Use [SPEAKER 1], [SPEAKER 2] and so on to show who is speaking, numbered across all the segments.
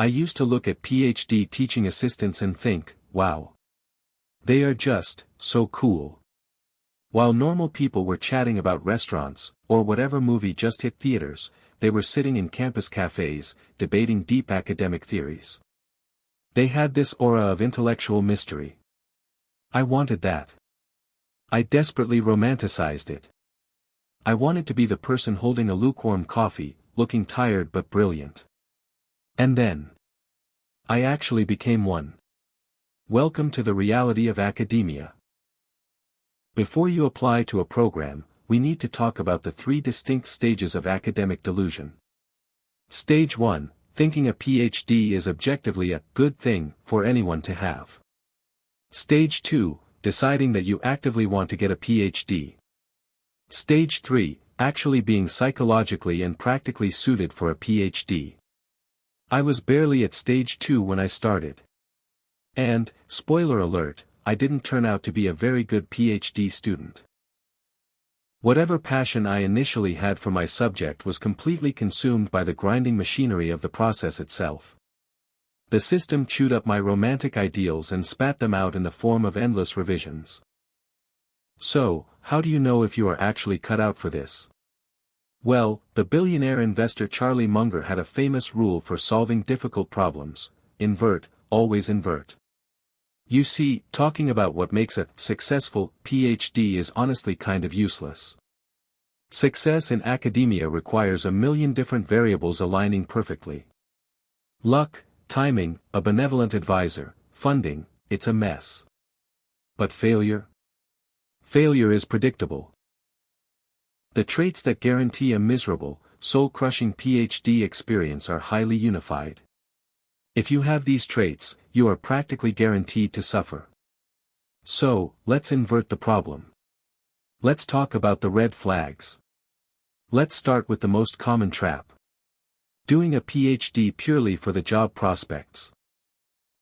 [SPEAKER 1] I used to look at PhD teaching assistants and think, wow. They are just, so cool. While normal people were chatting about restaurants, or whatever movie just hit theaters, they were sitting in campus cafes, debating deep academic theories. They had this aura of intellectual mystery. I wanted that. I desperately romanticized it. I wanted to be the person holding a lukewarm coffee, looking tired but brilliant. And then, I actually became one. Welcome to the reality of academia. Before you apply to a program, we need to talk about the 3 distinct stages of academic delusion. Stage 1, thinking a PhD is objectively a good thing for anyone to have. Stage 2, deciding that you actively want to get a PhD. Stage 3, actually being psychologically and practically suited for a PhD. I was barely at stage 2 when I started. And, spoiler alert, I didn't turn out to be a very good PhD student. Whatever passion I initially had for my subject was completely consumed by the grinding machinery of the process itself. The system chewed up my romantic ideals and spat them out in the form of endless revisions. So, how do you know if you are actually cut out for this? Well, the billionaire investor Charlie Munger had a famous rule for solving difficult problems: invert, always invert. You see, talking about what makes a successful PhD is honestly kind of useless. Success in academia requires a million different variables aligning perfectly. Luck, timing, a benevolent advisor, funding, it's a mess. But failure? Failure is predictable. The traits that guarantee a miserable, soul-crushing PhD experience are highly unified. If you have these traits, you are practically guaranteed to suffer. So, let's invert the problem. Let's talk about the red flags. Let's start with the most common trap. Doing a PhD purely for the job prospects.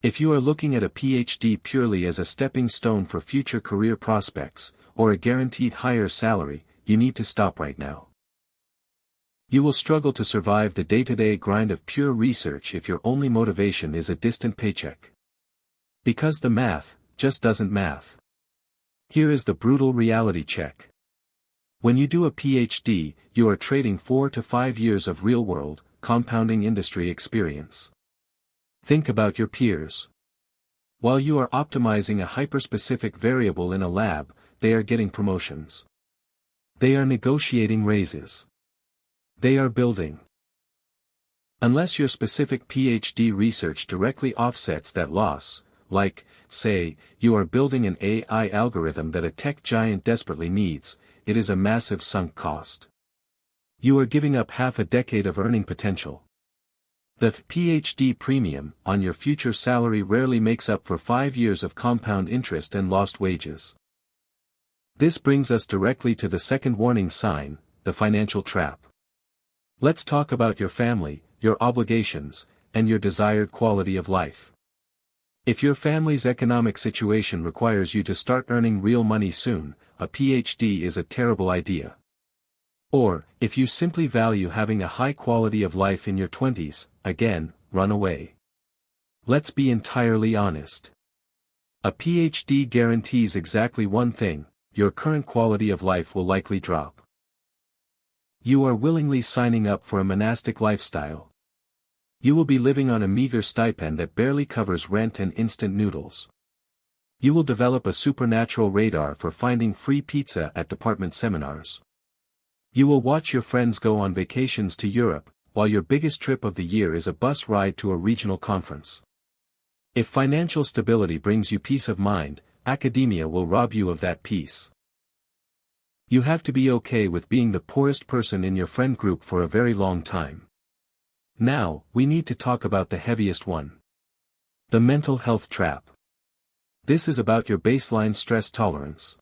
[SPEAKER 1] If you are looking at a PhD purely as a stepping stone for future career prospects, or a guaranteed higher salary, you need to stop right now. You will struggle to survive the day-to-day grind of pure research if your only motivation is a distant paycheck. Because the math just doesn't math. Here is the brutal reality check. When you do a PhD, you are trading 4 to 5 years of real-world, compounding industry experience. Think about your peers. While you are optimizing a hyper-specific variable in a lab, they are getting promotions. They are negotiating raises. They are building. Unless your specific PhD research directly offsets that loss, like, say, you are building an AI algorithm that a tech giant desperately needs, it is a massive sunk cost. You are giving up half a decade of earning potential. The PhD premium on your future salary rarely makes up for 5 years of compound interest and lost wages. This brings us directly to the second warning sign, the financial trap. Let's talk about your family, your obligations, and your desired quality of life. If your family's economic situation requires you to start earning real money soon, a PhD is a terrible idea. Or, if you simply value having a high quality of life in your 20s, again, run away. Let's be entirely honest. A PhD guarantees exactly one thing: your current quality of life will likely drop. You are willingly signing up for a monastic lifestyle. You will be living on a meager stipend that barely covers rent and instant noodles. You will develop a supernatural radar for finding free pizza at department seminars. You will watch your friends go on vacations to Europe, while your biggest trip of the year is a bus ride to a regional conference. If financial stability brings you peace of mind, academia will rob you of that peace. You have to be okay with being the poorest person in your friend group for a very long time. Now, we need to talk about the heaviest one. The mental health trap. This is about your baseline stress tolerance.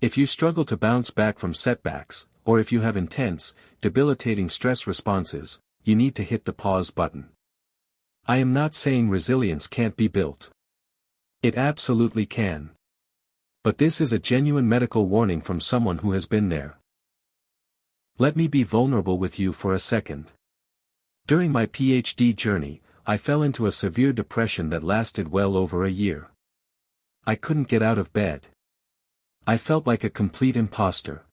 [SPEAKER 1] If you struggle to bounce back from setbacks, or if you have intense, debilitating stress responses, you need to hit the pause button. I am not saying resilience can't be built. It absolutely can. But this is a genuine medical warning from someone who has been there. Let me be vulnerable with you for a second. During my PhD journey, I fell into a severe depression that lasted well over a year. I couldn't get out of bed. I felt like a complete imposter.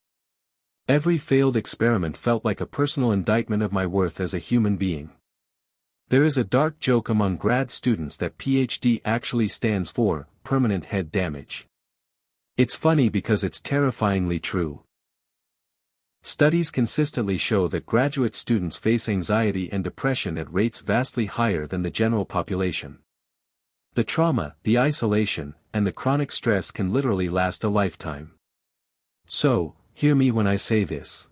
[SPEAKER 1] Every failed experiment felt like a personal indictment of my worth as a human being. There is a dark joke among grad students that PhD actually stands for permanent head damage. It's funny because it's terrifyingly true. Studies consistently show that graduate students face anxiety and depression at rates vastly higher than the general population. The trauma, the isolation, and the chronic stress can literally last a lifetime. So, hear me when I say this.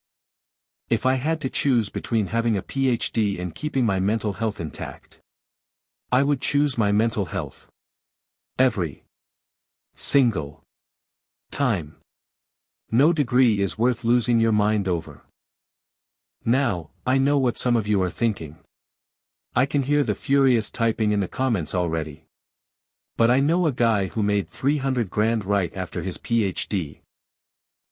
[SPEAKER 1] If I had to choose between having a PhD and keeping my mental health intact, I would choose my mental health. Every single time. No degree is worth losing your mind over. Now, I know what some of you are thinking. I can hear the furious typing in the comments already. But I know a guy who made 300 grand right after his PhD.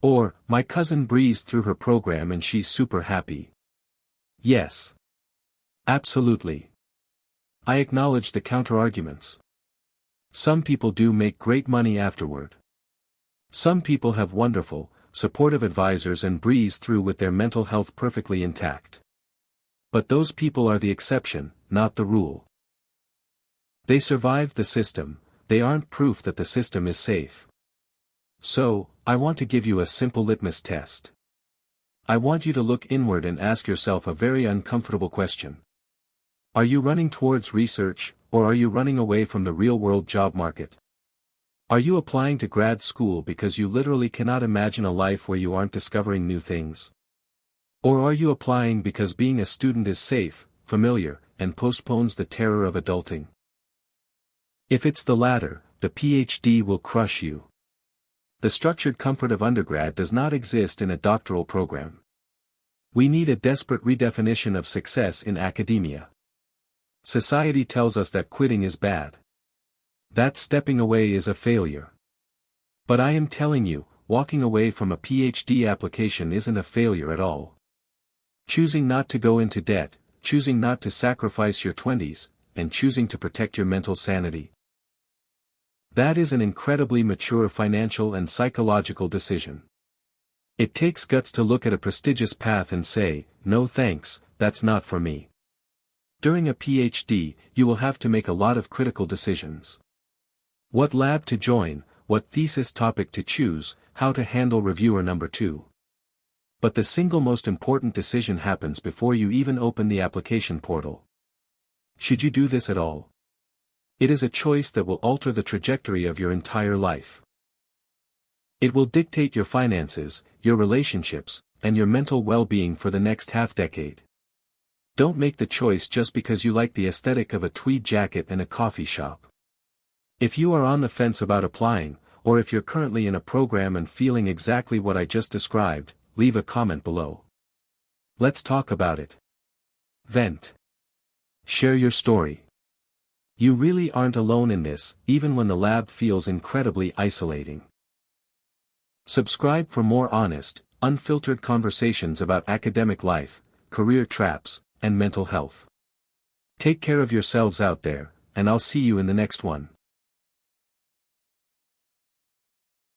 [SPEAKER 1] Or, my cousin breezed through her program and she's super happy. Yes. Absolutely. I acknowledge the counterarguments. Some people do make great money afterward. Some people have wonderful, supportive advisors and breeze through with their mental health perfectly intact. But those people are the exception, not the rule. They survived the system, they aren't proof that the system is safe. So, I want to give you a simple litmus test. I want you to look inward and ask yourself a very uncomfortable question. Are you running towards research, or are you running away from the real-world job market? Are you applying to grad school because you literally cannot imagine a life where you aren't discovering new things? Or are you applying because being a student is safe, familiar, and postpones the terror of adulting? If it's the latter, the PhD will crush you. The structured comfort of undergrad does not exist in a doctoral program. We need a desperate redefinition of success in academia. Society tells us that quitting is bad. That stepping away is a failure. But I am telling you, walking away from a PhD application isn't a failure at all. Choosing not to go into debt, choosing not to sacrifice your 20s, and choosing to protect your mental sanity. That is an incredibly mature financial and psychological decision. It takes guts to look at a prestigious path and say, no thanks, that's not for me. During a PhD, you will have to make a lot of critical decisions. What lab to join, what thesis topic to choose, how to handle reviewer number 2. But the single most important decision happens before you even open the application portal. Should you do this at all? It is a choice that will alter the trajectory of your entire life. It will dictate your finances, your relationships, and your mental well-being for the next half-decade. Don't make the choice just because you like the aesthetic of a tweed jacket in a coffee shop. If you are on the fence about applying, or if you're currently in a program and feeling exactly what I just described, leave a comment below. Let's talk about it. Vent. Share your story. You really aren't alone in this, even when the lab feels incredibly isolating. Subscribe for more honest, unfiltered conversations about academic life, career traps, and mental health. Take care of yourselves out there, and I'll see you in the next one.